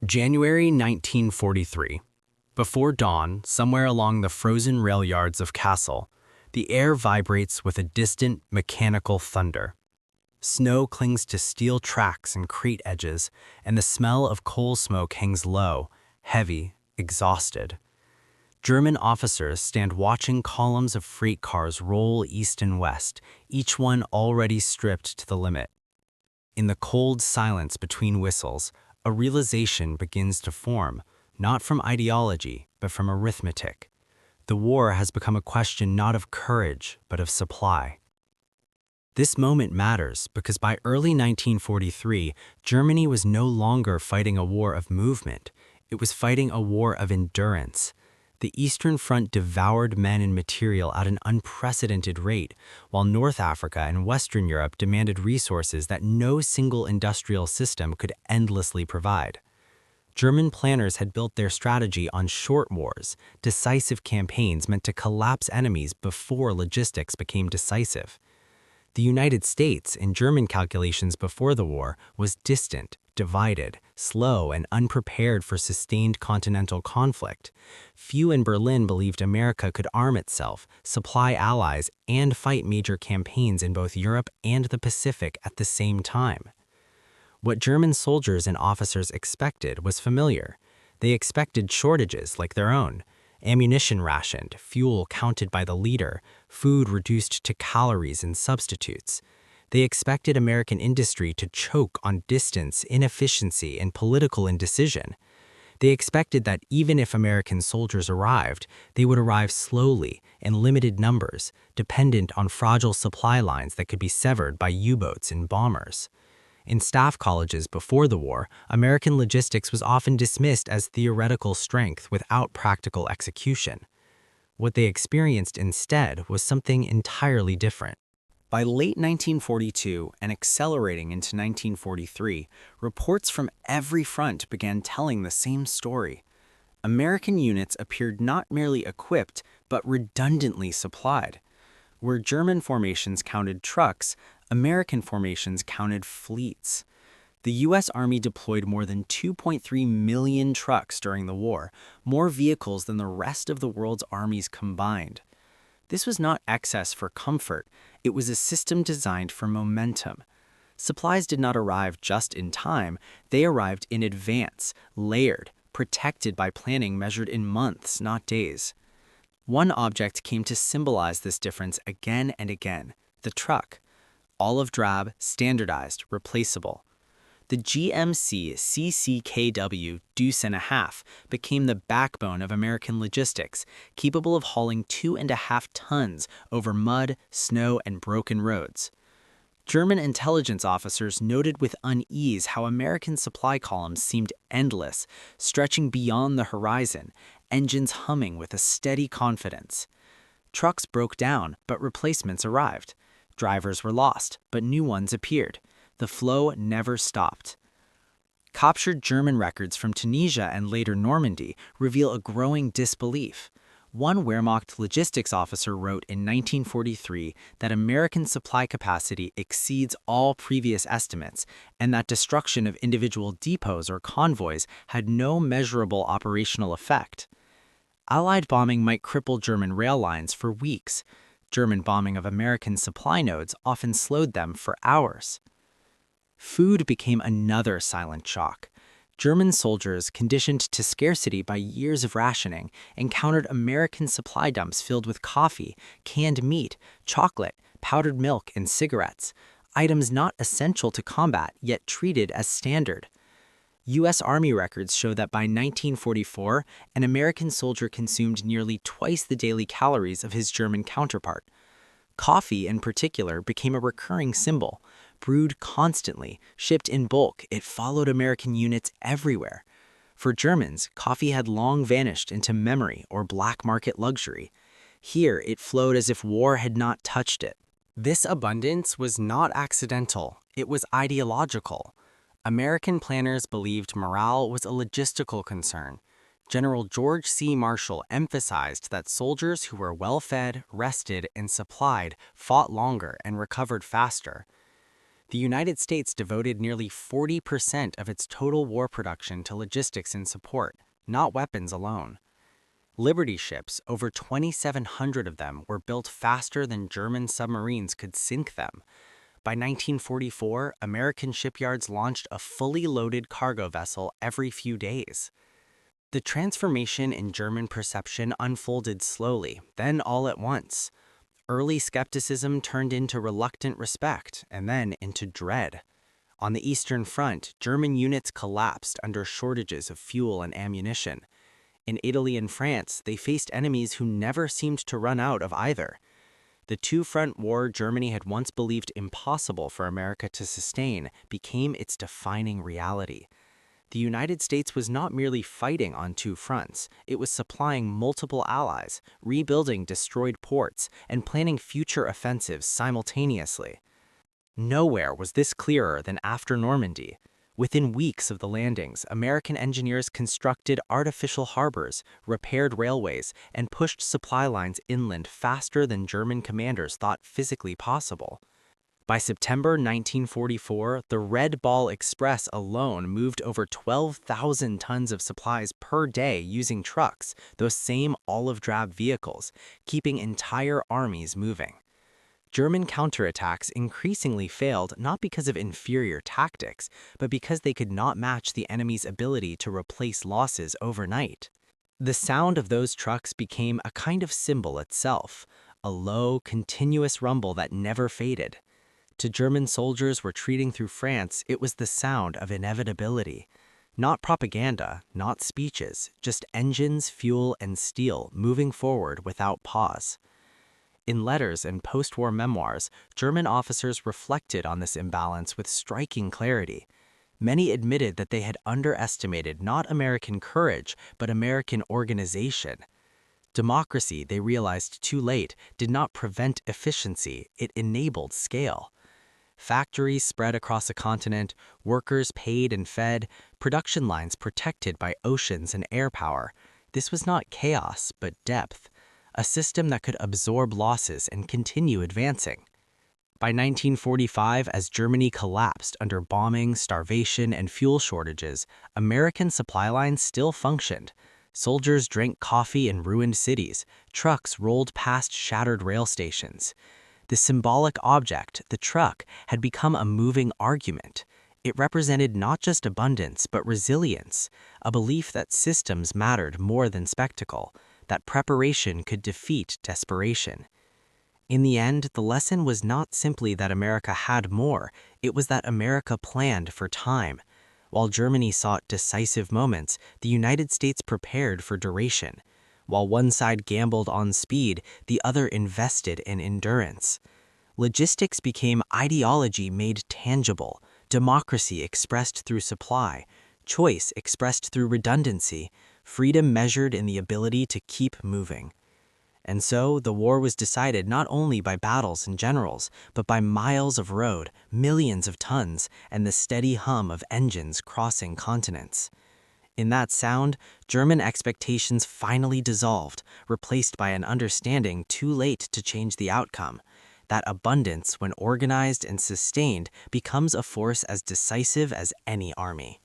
January 1943. Before dawn, somewhere along the frozen rail yards of Kassel, the air vibrates with a distant, mechanical thunder. Snow clings to steel tracks and crate edges, and the smell of coal smoke hangs low, heavy, exhausted. German officers stand watching columns of freight cars roll east and west, each one already stripped to the limit. In the cold silence between whistles, a realization begins to form, not from ideology, but from arithmetic. The war has become a question not of courage, but of supply. This moment matters because by early 1943, Germany was no longer fighting a war of movement. It was fighting a war of endurance. The Eastern Front devoured men and material at an unprecedented rate, while North Africa and Western Europe demanded resources that no single industrial system could endlessly provide. German planners had built their strategy on short wars, decisive campaigns meant to collapse enemies before logistics became decisive. The United States, in German calculations before the war, was distant, divided, slow, and unprepared for sustained continental conflict. Few in Berlin believed America could arm itself, supply allies, and fight major campaigns in both Europe and the Pacific at the same time. What German soldiers and officers expected was familiar. They expected shortages like their own. Ammunition rationed, fuel counted by the leader, food reduced to calories and substitutes. They expected American industry to choke on distance, inefficiency, and political indecision. They expected that even if American soldiers arrived, they would arrive slowly, in limited numbers, dependent on fragile supply lines that could be severed by U-boats and bombers. In staff colleges before the war, American logistics was often dismissed as theoretical strength without practical execution. What they experienced instead was something entirely different. By late 1942 and accelerating into 1943, reports from every front began telling the same story. American units appeared not merely equipped, but redundantly supplied. Where German formations counted trucks, American formations counted fleets. The U.S. Army deployed more than 2.3 million trucks during the war, more vehicles than the rest of the world's armies combined. This was not excess for comfort, it was a system designed for momentum. Supplies did not arrive just in time, they arrived in advance, layered, protected by planning measured in months, not days. One object came to symbolize this difference again and again: the truck. Olive drab, standardized, replaceable. The GMC CCKW Deuce and a Half became the backbone of American logistics, capable of hauling 2.5 tons over mud, snow, and broken roads. German intelligence officers noted with unease how American supply columns seemed endless, stretching beyond the horizon, engines humming with a steady confidence. Trucks broke down, but replacements arrived. Drivers were lost, but new ones appeared. The flow never stopped. Captured German records from Tunisia and later Normandy reveal a growing disbelief. One Wehrmacht logistics officer wrote in 1943 that American supply capacity exceeds all previous estimates and that destruction of individual depots or convoys had no measurable operational effect. Allied bombing might cripple German rail lines for weeks. German bombing of American supply nodes often slowed them for hours. Food became another silent shock. German soldiers, conditioned to scarcity by years of rationing, encountered American supply dumps filled with coffee, canned meat, chocolate, powdered milk, and cigarettes, items not essential to combat yet treated as standard. U.S. Army records show that by 1944, an American soldier consumed nearly twice the daily calories of his German counterpart. Coffee, in particular, became a recurring symbol. Brewed constantly, shipped in bulk, it followed American units everywhere. For Germans, coffee had long vanished into memory or black market luxury. Here, it flowed as if war had not touched it. This abundance was not accidental, it was ideological. American planners believed morale was a logistical concern. General George C. Marshall emphasized that soldiers who were well-fed, rested, and supplied fought longer and recovered faster. The United States devoted nearly 40% of its total war production to logistics and support, not weapons alone. Liberty ships, over 2,700 of them, were built faster than German submarines could sink them. By 1944, American shipyards launched a fully loaded cargo vessel every few days. The transformation in German perception unfolded slowly, then all at once. Early skepticism turned into reluctant respect, and then into dread. On the Eastern Front, German units collapsed under shortages of fuel and ammunition. In Italy and France, they faced enemies who never seemed to run out of either. The two-front war Germany had once believed impossible for America to sustain became its defining reality. The United States was not merely fighting on two fronts, it was supplying multiple allies, rebuilding destroyed ports, and planning future offensives simultaneously. Nowhere was this clearer than after Normandy. Within weeks of the landings, American engineers constructed artificial harbors, repaired railways, and pushed supply lines inland faster than German commanders thought physically possible. By September 1944, the Red Ball Express alone moved over 12,000 tons of supplies per day using trucks, those same olive-drab vehicles, keeping entire armies moving. German counterattacks increasingly failed not because of inferior tactics, but because they could not match the enemy's ability to replace losses overnight. The sound of those trucks became a kind of symbol itself, a low, continuous rumble that never faded. To German soldiers retreating through France, it was the sound of inevitability. Not propaganda, not speeches, just engines, fuel, and steel moving forward without pause. In letters and post-war memoirs, German officers reflected on this imbalance with striking clarity. Many admitted that they had underestimated not American courage, but American organization. Democracy, they realized too late, did not prevent efficiency, it enabled scale. Factories spread across a continent, workers paid and fed, production lines protected by oceans and air power. This was not chaos, but depth, a system that could absorb losses and continue advancing. By 1945, as Germany collapsed under bombing, starvation, and fuel shortages, American supply lines still functioned. Soldiers drank coffee in ruined cities, trucks rolled past shattered rail stations. The symbolic object, the truck, had become a moving argument. It represented not just abundance, but resilience, a belief that systems mattered more than spectacle, that preparation could defeat desperation. In the end, the lesson was not simply that America had more, it was that America planned for time. While Germany sought decisive moments, the United States prepared for duration. While one side gambled on speed, the other invested in endurance. Logistics became ideology made tangible, democracy expressed through supply, choice expressed through redundancy, freedom measured in the ability to keep moving. And so, the war was decided not only by battles and generals, but by miles of road, millions of tons, and the steady hum of engines crossing continents. In that sound, German expectations finally dissolved, replaced by an understanding too late to change the outcome, that abundance, when organized and sustained, becomes a force as decisive as any army.